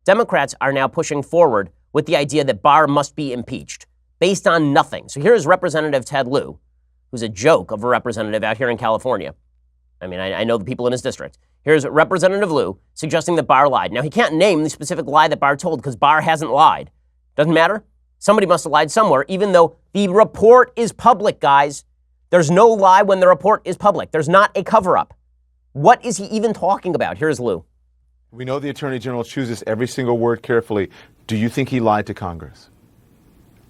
Democrats are now pushing forward with the idea that Barr must be impeached based on nothing. So here's Representative Ted Lieu, who's a joke of a representative out here in California. I mean, I know the people in his district. Here's Representative Lieu suggesting that Barr lied. Now, he can't name the specific lie that Barr told because Barr hasn't lied. Doesn't matter. Somebody must have lied somewhere, even though the report is public, guys. There's no lie when the report is public. There's not a cover-up. What is he even talking about? Here's Lieu. We know the Attorney General chooses every single word carefully. Do you think he lied to Congress?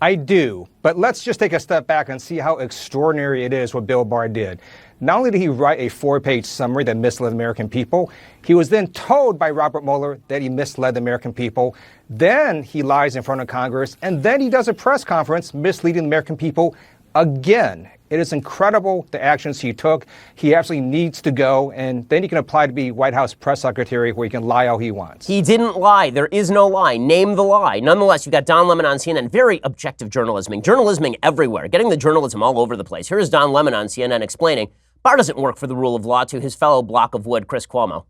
I do, but let's just take a step back and see how extraordinary it is what Bill Barr did. Not only did he write a 4-page summary that misled American people, he was then told by Robert Mueller that he misled the American people. Then he lies in front of Congress, and then he does a press conference misleading the American people again. It is incredible the actions he took. He absolutely needs to go, and then he can apply to be White House press secretary where he can lie all he wants. He didn't lie. There is no lie. Name the lie. Nonetheless, you've got Don Lemon on CNN. Very objective journalisming everywhere, getting the journalism all over the place. Here's Don Lemon on CNN explaining Barr doesn't work for the rule of law to his fellow block of wood, Chris Cuomo.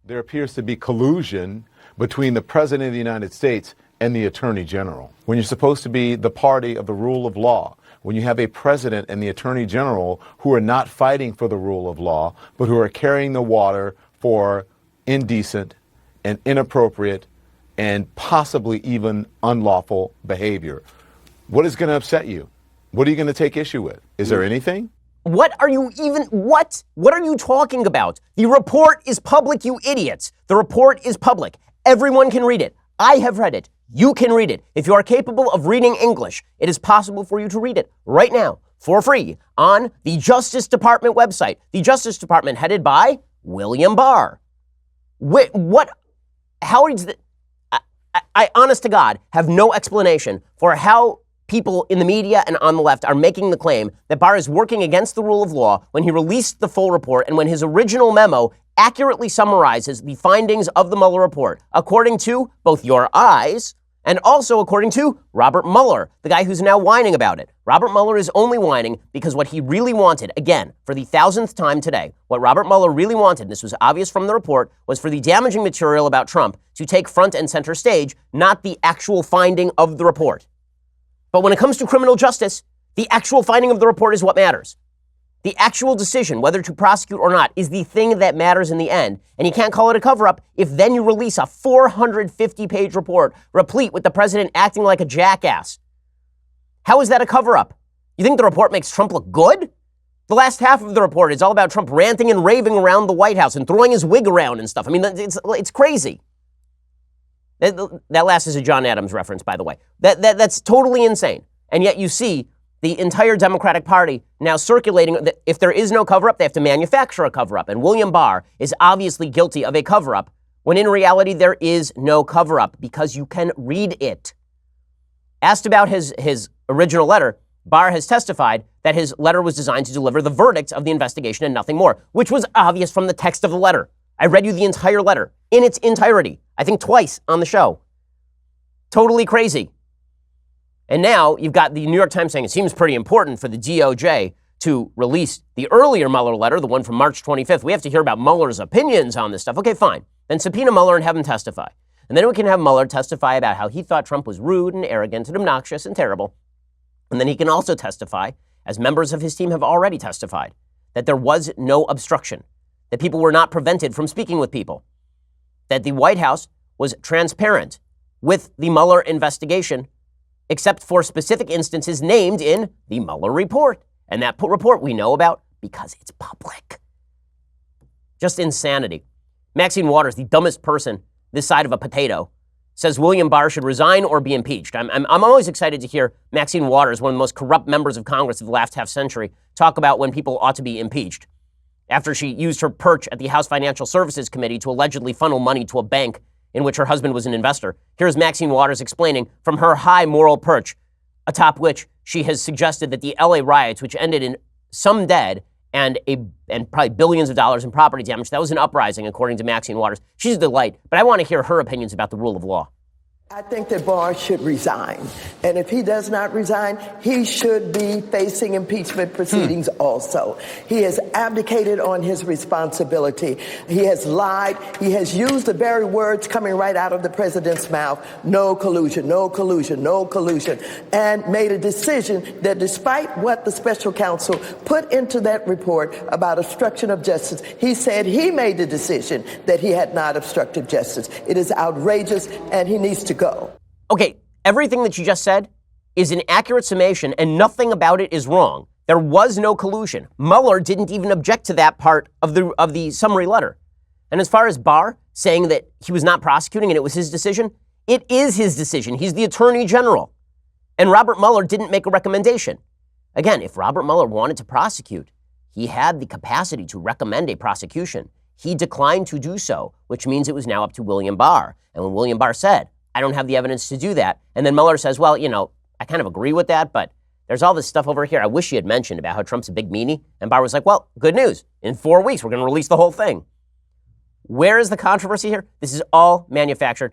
There appears to be collusion between the President of the United States and the Attorney General. When you're supposed to be the party of the rule of law, when you have a president and the Attorney General who are not fighting for the rule of law, but who are carrying the water for indecent and inappropriate and possibly even unlawful behavior, what is going to upset you? What are you going to take issue with? Is there anything? What are you talking about? The report is public, you idiots. The report is public. Everyone can read it. I have read it. You can read it. If you are capable of reading English, it is possible for you to read it right now for free on the Justice Department website. The Justice Department headed by William Barr. How is that? I honest to God, have no explanation for how people in the media and on the left are making the claim that Barr is working against the rule of law when he released the full report and when his original memo accurately summarizes the findings of the Mueller report, according to both your eyes and also according to Robert Mueller, the guy who's now whining about it. Robert Mueller is only whining because what he really wanted, again, for the 1,000th time today, what Robert Mueller really wanted, and this was obvious from the report, was for the damaging material about Trump to take front and center stage, not the actual finding of the report. But when it comes to criminal justice, the actual finding of the report is what matters. The actual decision, whether to prosecute or not, is the thing that matters in the end. And you can't call it a cover-up if then you release a 450-page report replete with the president acting like a jackass. How is that a cover-up? You think the report makes Trump look good? The last half of the report is all about Trump ranting and raving around the White House and throwing his wig around and stuff. I mean, it's crazy. That last is a John Adams reference, by the way. That's totally insane. And yet you see the entire Democratic Party now circulating that if there is no cover-up, they have to manufacture a cover-up. And William Barr is obviously guilty of a cover-up when in reality there is no cover-up because you can read it. Asked about his original letter, Barr has testified that his letter was designed to deliver the verdict of the investigation and nothing more, which was obvious from the text of the letter. I read you the entire letter in its entirety, I think twice on the show. Totally crazy. And now you've got the New York Times saying it seems pretty important for the DOJ to release the earlier Mueller letter, the one from March 25th. We have to hear about Mueller's opinions on this stuff. Okay, fine. Then subpoena Mueller and have him testify. And then we can have Mueller testify about how he thought Trump was rude and arrogant and obnoxious and terrible. And then he can also testify, as members of his team have already testified, that there was no obstruction, that people were not prevented from speaking with people, that the White House was transparent with the Mueller investigation, except for specific instances named in the Mueller report. And that report we know about because it's public. Just insanity. Maxine Waters, the dumbest person this side of a potato, says William Barr should resign or be impeached. I'm always excited to hear Maxine Waters, one of the most corrupt members of Congress of the last half century, talk about when people ought to be impeached. After she used her perch at the House Financial Services Committee to allegedly funnel money to a bank in which her husband was an investor. Here's Maxine Waters explaining from her high moral perch, atop which she has suggested that the LA riots, which ended in some dead and probably billions of dollars in property damage, that was an uprising, according to Maxine Waters. She's a delight, but I want to hear her opinions about the rule of law. I think that Barr should resign. And if he does not resign, he should be facing impeachment proceedings also. He has abdicated on his responsibility. He has lied. He has used the very words coming right out of the president's mouth, no collusion, no collusion, no collusion, and made a decision that despite what the special counsel put into that report about obstruction of justice, he said he made the decision that he had not obstructed justice. It is outrageous, and he needs to go. Okay, everything that you just said is an accurate summation, and nothing about it is wrong. There was no collusion. Mueller didn't even object to that part of the summary letter. And as far as Barr saying that he was not prosecuting and it was his decision, it is his decision. He's the Attorney General. And Robert Mueller didn't make a recommendation. Again, if Robert Mueller wanted to prosecute, he had the capacity to recommend a prosecution. He declined to do so, which means it was now up to William Barr. And when William Barr said, I don't have the evidence to do that, and then Mueller says, well, I kind of agree with that, but there's all this stuff over here I wish you had mentioned about how Trump's a big meanie. And Barr was like, well, good news. In 4 weeks, we're going to release the whole thing. Where is the controversy here? This is all manufactured.